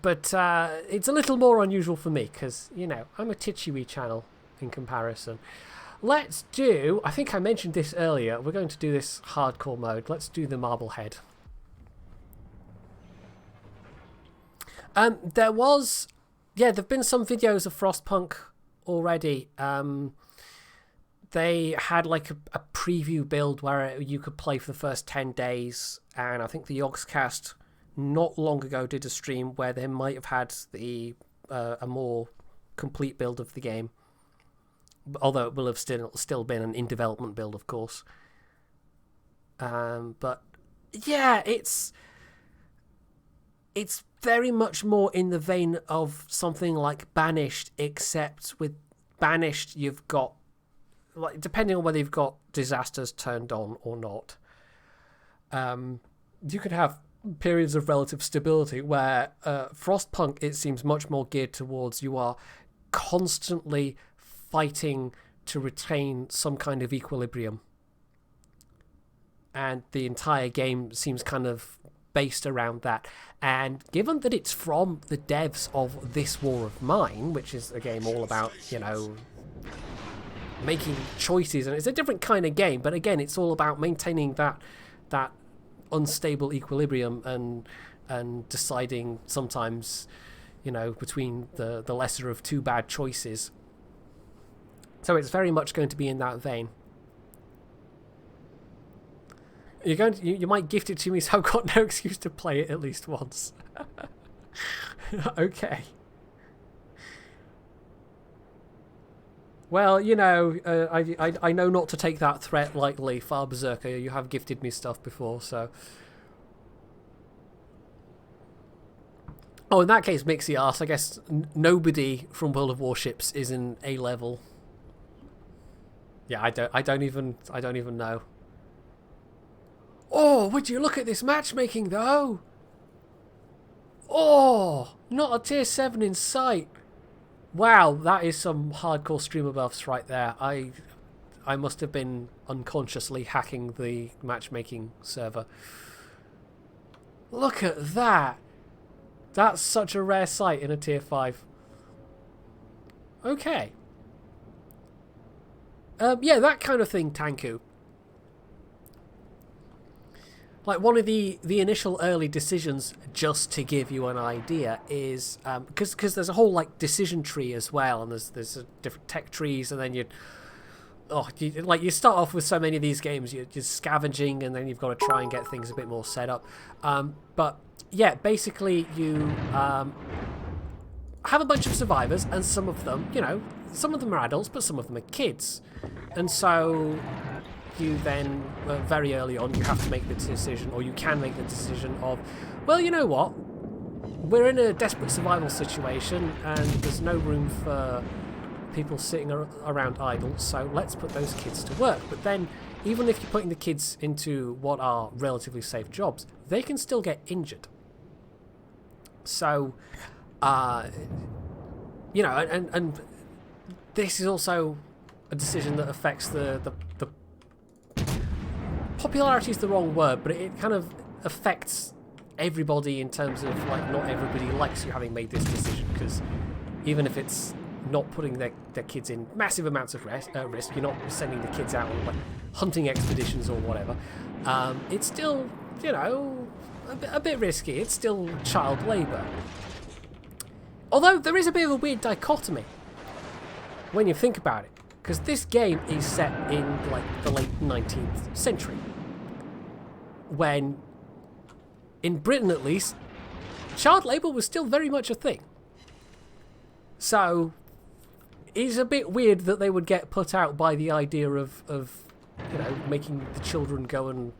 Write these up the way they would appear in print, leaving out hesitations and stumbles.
But it's a little more unusual for me because, you know, I'm a titchy-wee channel in comparison. Let's do... I think I mentioned this earlier. We're going to do this hardcore mode. Let's do the Marblehead. There was... Yeah, there have been some videos of Frostpunk already. They had like a preview build where you could play for the first 10 days. And I think the Yogscast not long ago did a stream where they might have had the a more complete build of the game. Although it will have still been an in-development build, of course. But yeah, it's very much more in the vein of something like Banished, except with Banished you've got, like, depending on whether you've got disasters turned on or not, you could have periods of relative stability where Frostpunk, it seems much more geared towards you are constantly fighting to retain some kind of equilibrium. And the entire game seems kind of based around that. And given that it's from the devs of This War of Mine, which is a game all about, you know, making choices, and it's a different kind of game, but again, it's all about maintaining that unstable equilibrium and deciding sometimes, you know, between the lesser of two bad choices. So it's very much going to be in that vein. You might gift it to me, so I've got no excuse to play it at least once. Okay. Well, you know, I know not to take that threat lightly, Far Berserker. You have gifted me stuff before, so... Oh, in that case, Mixie asks, I guess nobody from World of Warships is in A level. Yeah, I don't even know. Oh, would you look at this matchmaking though? Oh, not a tier 7 in sight. Wow, that is some hardcore streamer buffs right there. I must have been unconsciously hacking the matchmaking server. Look at that. That's such a rare sight in a tier 5. Okay. Yeah, that kind of thing, Tanku. Like, one of the initial early decisions, just to give you an idea, is because there's a whole like decision tree as well, and there's different tech trees, and then you start off with so many of these games, you're scavenging, and then you've got to try and get things a bit more set up. But yeah, basically you have a bunch of survivors, and some of them, you know, some of them are adults, but some of them are kids, and so you then, very early on, you have to make the decision, or you can make the decision of, well, you know what, we're in a desperate survival situation, and there's no room for people sitting around idle, so let's put those kids to work. But then, even if you're putting the kids into what are relatively safe jobs, they can still get injured. So, you know, and this is also a decision that affects the popularity is the wrong word, but it kind of affects everybody in terms of, like, not everybody likes you having made this decision, because even if it's not putting their kids in massive amounts of risk, you're not sending the kids out on like hunting expeditions or whatever, it's still, you know, a bit risky. It's still child labour. Although there is a bit of a weird dichotomy when you think about it, because this game is set in like the late 19th century, when in Britain at least child labour was still very much a thing. So it's a bit weird that they would get put out by the idea of you know, making the children go and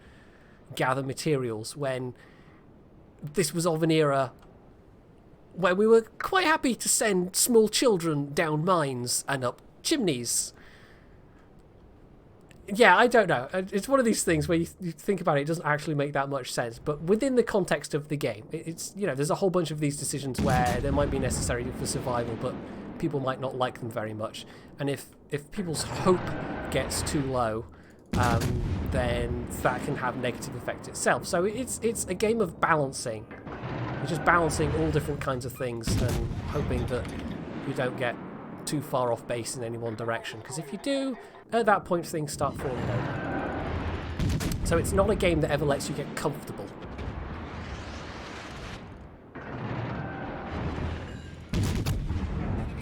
gather materials, when this was of an era where we were quite happy to send small children down mines and up chimneys. Yeah, I don't know. It's one of these things where you think about it, it doesn't actually make that much sense. But within the context of the game, it's, you know, there's a whole bunch of these decisions where they might be necessary for survival, but people might not like them very much. And if people's hope gets too low, then that can have negative effect itself. So it's a game of balancing You're just balancing all different kinds of things and hoping that you don't get too far off base in any one direction. Because if you do, at that point things start falling over. So it's not a game that ever lets you get comfortable.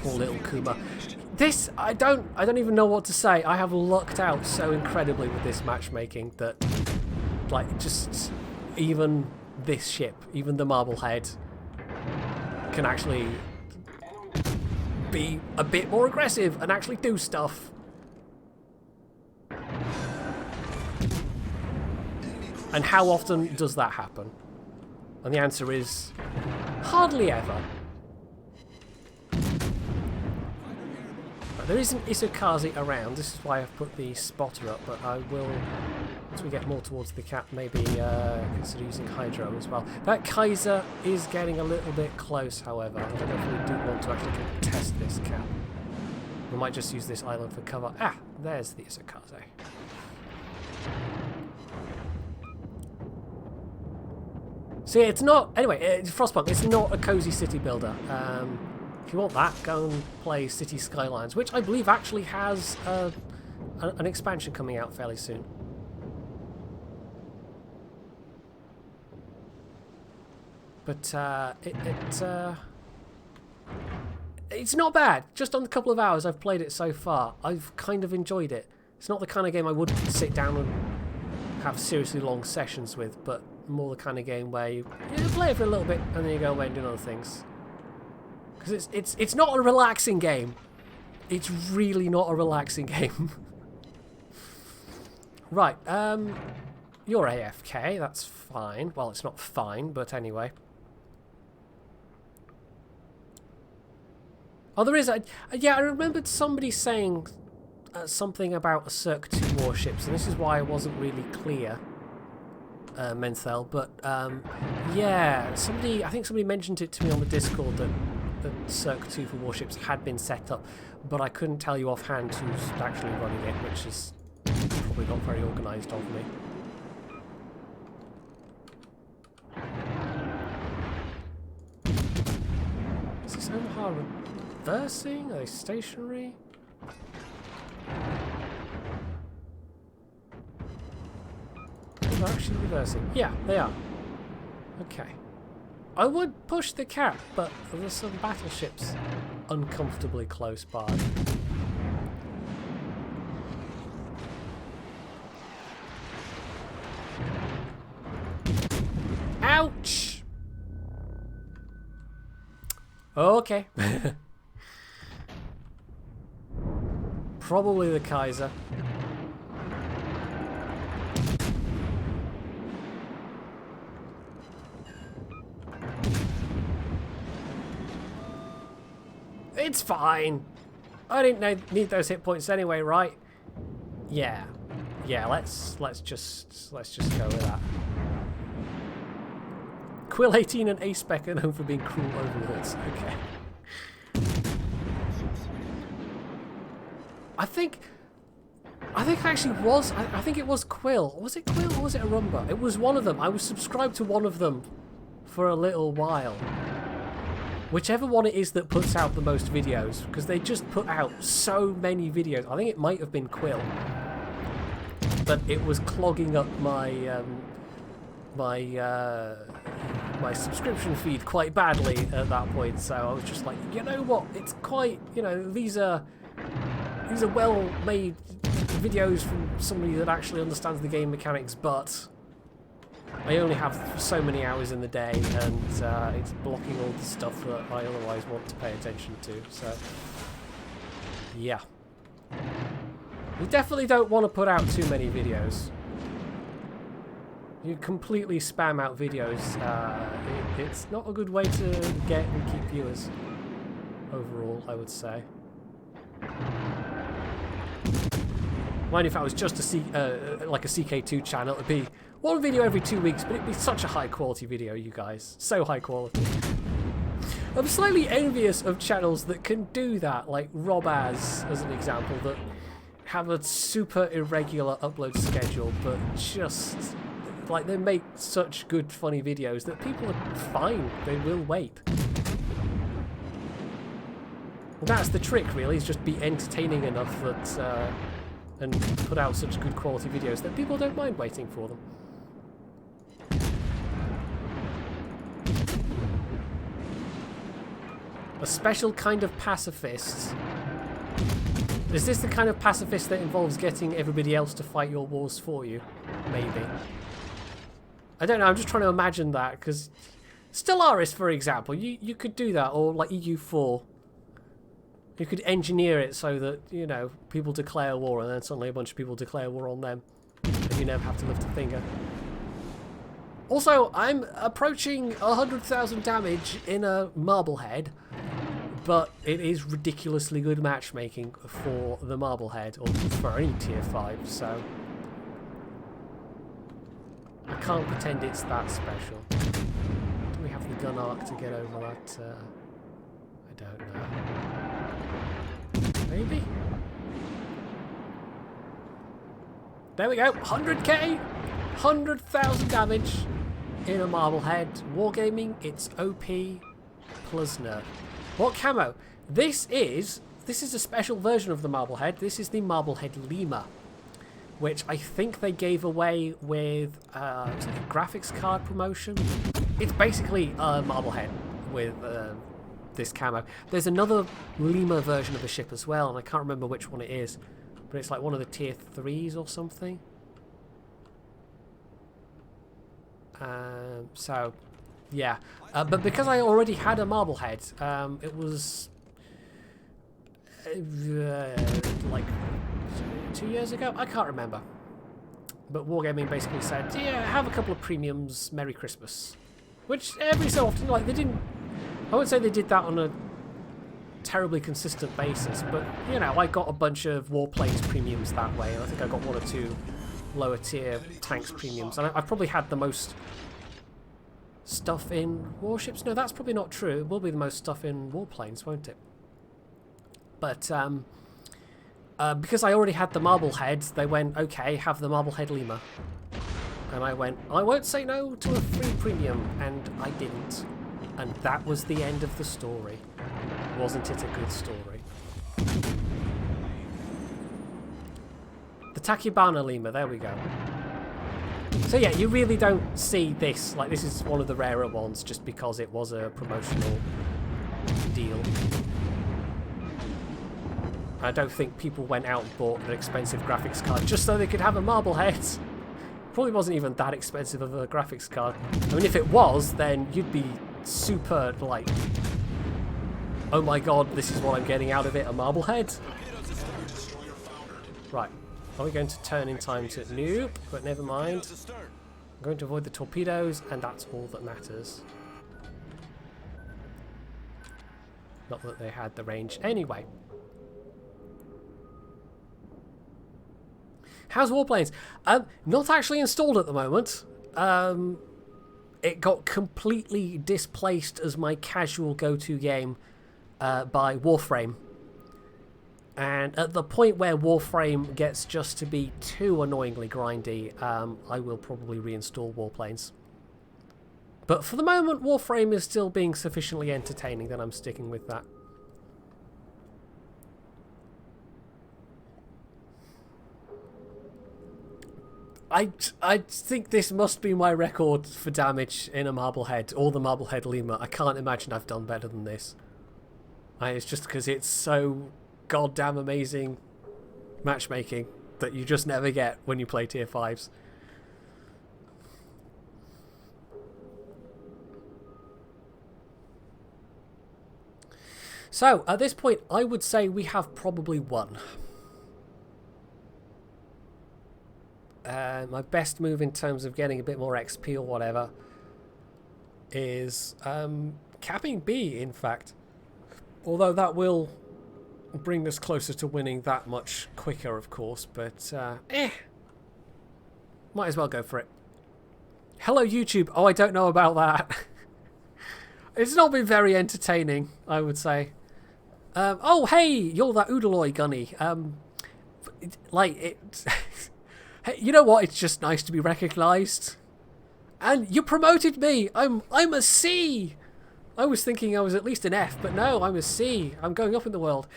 Poor little Kuma. This, I don't even know what to say. I have lucked out so incredibly with this matchmaking that, like, just even this ship, even the Marblehead, can actually be a bit more aggressive and actually do stuff. And how often does that happen? And the answer is hardly ever. There is an Isukaze around, this is why I've put the spotter up, but I will, once we get more towards the cap, maybe consider using Hydro as well. That Kaiser is getting a little bit close, however. I don't know if we do want to actually contest this cap. We might just use this island for cover. Ah, there's the Isukaze. See, it's not, anyway, Frostpunk, it's not a cozy city builder. If you want that, go and play City Skylines, which I believe actually has an expansion coming out fairly soon. But it's not bad. Just on the couple of hours I've played it so far, I've kind of enjoyed it. It's not the kind of game I would sit down and have seriously long sessions with, but more the kind of game where you play it for a little bit and then you go away and do other things. Because it's not a relaxing game. It's really not a relaxing game. Right, you're AFK, that's fine. Well, it's not fine, but anyway. Oh, there is yeah, I remembered somebody saying something about a Cirque 2 warships, and this is why I wasn't really clear, Menthel, but yeah, I think somebody mentioned it to me on the Discord that Cirque 2 for warships had been set up, but I couldn't tell you offhand who's actually running it, which is probably not very organised of me. Is this Omaha reversing? Are they stationary? They're actually reversing. Yeah, they are. Okay. I would push the cap, but there's some battleships uncomfortably close by. Ouch! Okay. Probably the Kaiser. It's fine. I didn't need those hit points anyway, right? Yeah. Yeah, let's just go with that. Quill 18 and A-Spec are known for being cruel overlords. Okay. I think actually was, I think it was Quill. Was it Quill or was it Arumba? It was one of them. I was subscribed to one of them for a little while. Whichever one it is that puts out the most videos, because they just put out so many videos. I think it might have been Quill. But it was clogging up my my subscription feed quite badly at that point, so I was just like, you know what, it's quite, you know, these are well-made videos from somebody that actually understands the game mechanics, but I only have so many hours in the day, and it's blocking all the stuff that I otherwise want to pay attention to, so yeah. You definitely don't want to put out too many videos. You completely spam out videos. It's not a good way to get and keep viewers overall, I would say. Mind if I was just like a CK2 channel, it'd be one video every 2 weeks, but it'd be such a high quality video, you guys. So high quality. I'm slightly envious of channels that can do that, like Robaz as an example, that have a super irregular upload schedule, but just Like, they make such good, funny videos that people are fine. They will wait. That's the trick, really, is just be entertaining enough that, and put out such good quality videos that people don't mind waiting for them. A special kind of pacifist. Is this the kind of pacifist that involves getting everybody else to fight your wars for you? Maybe. I don't know, I'm just trying to imagine that, because Stellaris, for example, you could do that, or like EU4. You could engineer it so that, you know, people declare war and then suddenly a bunch of people declare war on them. And you never have to lift a finger. Also, I'm approaching 100,000 damage in a Marblehead, but it is ridiculously good matchmaking for the Marblehead, or for any tier 5, so I can't pretend it's that special. Do we have the gun arc to get over that? I don't know. Maybe? There we go, 100k! 100,000 damage in a Marblehead. Wargaming, it's OP plus nerf. What camo? This is a special version of the Marblehead. This is the Marblehead Lima, which I think they gave away with it's like a graphics card promotion. It's basically a Marblehead with this camo. There's another Lima version of the ship as well, and I can't remember which one it is, but it's like one of the tier 3s or something. So, yeah. But because I already had a Marblehead, it was like 2 years ago? I can't remember. But Wargaming basically said, yeah, have a couple of premiums, Merry Christmas. Which every so often, like, they didn't... I wouldn't say they did that on a terribly consistent basis, but, you know, I got a bunch of Warplanes premiums that way, and I think I got 1 or 2 lower tier tanks premiums, and I've probably had the most stuff in warships. No, that's probably not true. It will be the most stuff in warplanes, won't it? But because I already had the Marbleheads, they went, okay, have the Marblehead Lima. And I went, I won't say no to a free premium, and I didn't. And that was the end of the story. Wasn't it a good story? The Tachibana Lima, there we go. So yeah, you really don't see this, like this is one of the rarer ones just because it was a promotional deal. I don't think people went out and bought an expensive graphics card just so they could have a Marblehead. Probably wasn't even that expensive of a graphics card. I mean, if it was, then you'd be super, like, oh my god, this is what I'm getting out of it, a Marblehead. Right. Are we going to turn in time to... Nope, but never mind. I'm going to avoid the torpedoes, and that's all that matters. Not that they had the range anyway. How's Warplanes? Not actually installed at the moment. It got completely displaced as my casual go-to game by Warframe. And at the point where Warframe gets just to be too annoyingly grindy, I will probably reinstall Warplanes. But for the moment, Warframe is still being sufficiently entertaining that I'm sticking with that. I think this must be my record for damage in a Marblehead, or the Marblehead Lima. I can't imagine I've done better than this. It's just because it's so goddamn amazing matchmaking that you just never get when you play tier 5s. So, at this point, I would say we have probably won. My best move in terms of getting a bit more XP or whatever is capping B, in fact. Although that will bring us closer to winning that much quicker, of course, but might as well go for it. Hello, YouTube. Oh, I don't know about that. It's not been very entertaining, I would say. Oh, hey, you're that Oodaloy Gunny. Like, it... Hey, you know what? It's just nice to be recognised. And you promoted me. I'm a C. I was thinking I was at least an F, but no, I'm a C. I'm going up in the world.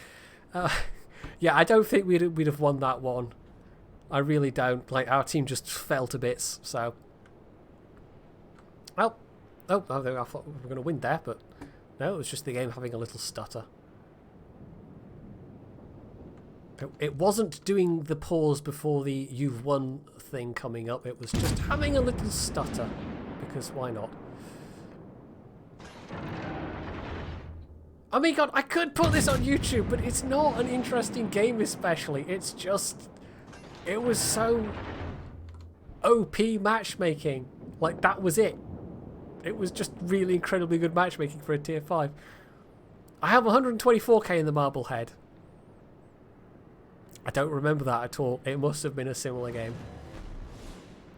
Yeah, I don't think we'd have won that one. I really don't. Like, our team just fell to bits. So, well, I thought we were going to win there, but no, it was just the game having a little stutter. It wasn't doing the pause before the "you've won" thing coming up. It was just having a little stutter, because why not? I mean, God, I could put this on YouTube, but it's not an interesting game especially. It's just... It was so OP matchmaking. Like, that was it. It was just really incredibly good matchmaking for a tier 5. I have 124k in the Marblehead. I don't remember that at all. It must have been a similar game.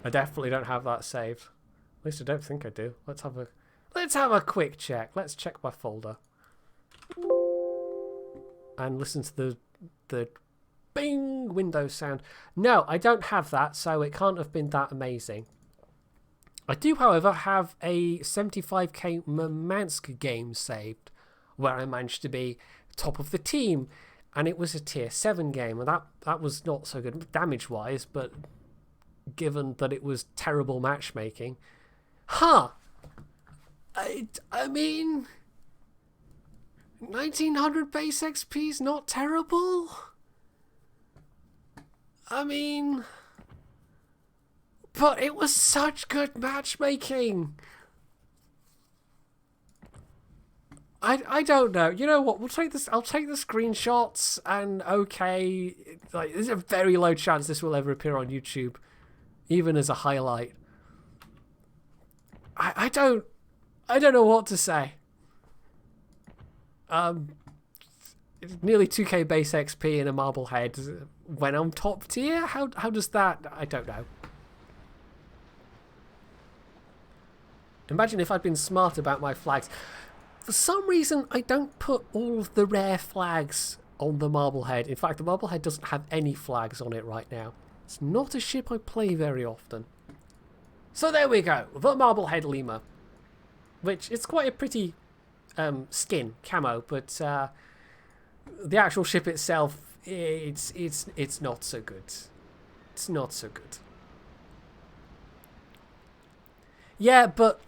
I definitely don't have that saved. At least I don't think I do. Let's have a quick check. Let's check my folder. And listen to the bing Windows sound. No, I don't have that, so it can't have been that amazing. I do, however, have a 75k Murmansk game saved, where I managed to be top of the team, and it was a tier 7 game, and that was not so good damage-wise, but given that it was terrible matchmaking. Huh! I mean... 1900 base XP is not terrible. I mean... But it was such good matchmaking. I don't know. You know what? We'll take this. I'll take the screenshots and okay. Like, there's a very low chance this will ever appear on YouTube, even as a highlight. I don't know what to say. Nearly 2k base XP in a Marblehead when I'm top tier. How does that? I don't know. Imagine if I'd been smart about my flags. For some reason, I don't put all of the rare flags on the Marblehead. In fact, the Marblehead doesn't have any flags on it right now. It's not a ship I play very often. So there we go, the Marblehead Lima. Which, it's quite a pretty skin, camo, but the actual ship itself, it's not so good. It's not so good. Yeah, but...